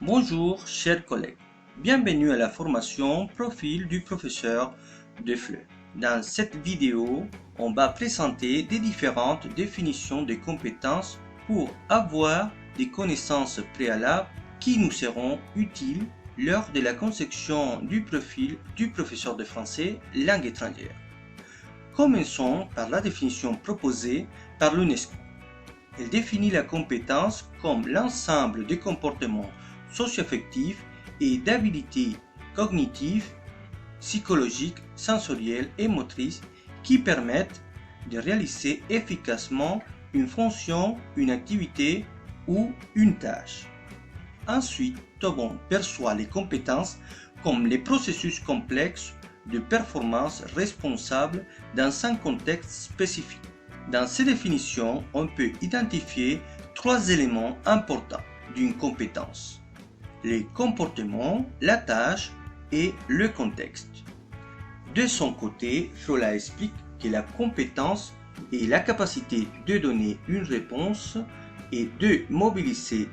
Bonjour chers collègues, bienvenue à la formation Profil du professeur de FLE. Dans cette vidéo, on va présenter des différentes définitions des compétences pour avoir des connaissances préalables qui nous seront utiles lors de la conception du profil du professeur de français langue étrangère. Commençons par la définition proposée par l'UNESCO. Elle définit la compétence comme l'ensemble des comportements socio-affectifs et d'habilités cognitives, psychologiques, sensorielles et motrices qui permettent de réaliser efficacement une fonction, une activité ou une tâche. Ensuite, Tobon perçoit les compétences comme les processus complexes de performance responsables dans un contexte spécifique. Dans ces définitions, on peut identifier trois éléments importants d'une compétence: les comportements, la tâche et le contexte. De son côté, Frola explique que la compétence est la capacité de donner une réponse et de mobiliser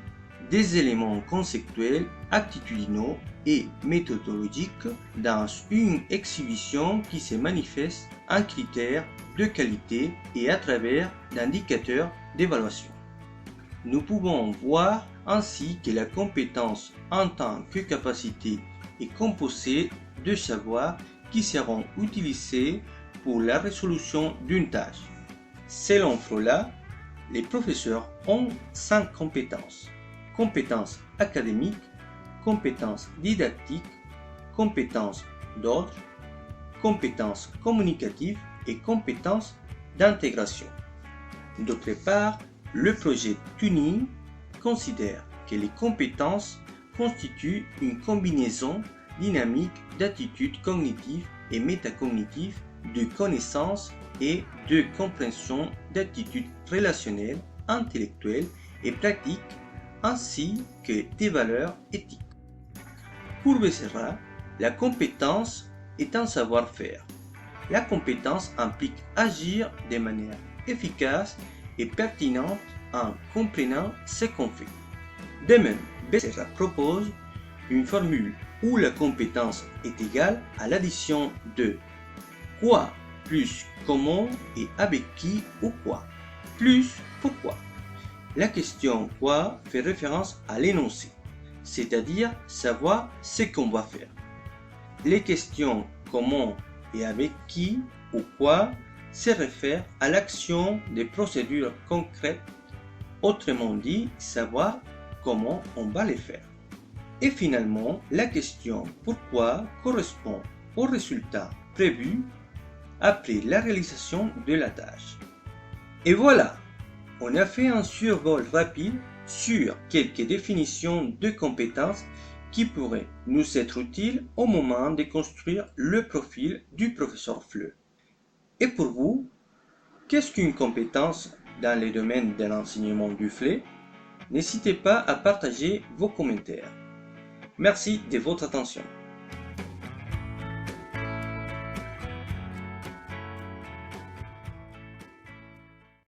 des éléments conceptuels, attitudinaux et méthodologiques dans une exhibition qui se manifeste en critères de qualité et à travers d'indicateurs d'évaluation. Nous pouvons voir ainsi que la compétence en tant que capacité est composée de savoirs qui seront utilisés pour la résolution d'une tâche. Selon Frola, les professeurs ont 5 compétences: compétences académiques, compétences didactiques, compétences d'ordre, compétences communicatives et compétences d'intégration. D'autre part, le projet Tuning considère que les compétences constituent une combinaison dynamique d'attitudes cognitives et métacognitives, de connaissances et de compréhension d'attitudes relationnelles, intellectuelles et pratiques, ainsi que des valeurs éthiques. Pour Becerra, la compétence est un savoir-faire. La compétence implique agir de manière efficace et pertinente en comprenant ce qu'on fait. De même, Becerra propose une formule où la compétence est égale à l'addition de quoi plus comment et avec qui ou quoi plus pourquoi. La question quoi fait référence à l'énoncé, c'est-à-dire savoir ce qu'on va faire. Les questions comment et avec qui ou quoi se réfèrent à l'action des procédures concrètes, autrement dit, savoir comment on va les faire. Et finalement, la question pourquoi correspond au résultat prévu après la réalisation de la tâche. Et voilà, on a fait un survol rapide sur quelques définitions de compétences qui pourraient nous être utiles au moment de construire le profil du professeur FLE. Et pour vous, qu'est-ce qu'une compétence dans le domaine de l'enseignement du FLE? N'hésitez pas à partager vos commentaires. Merci de votre attention.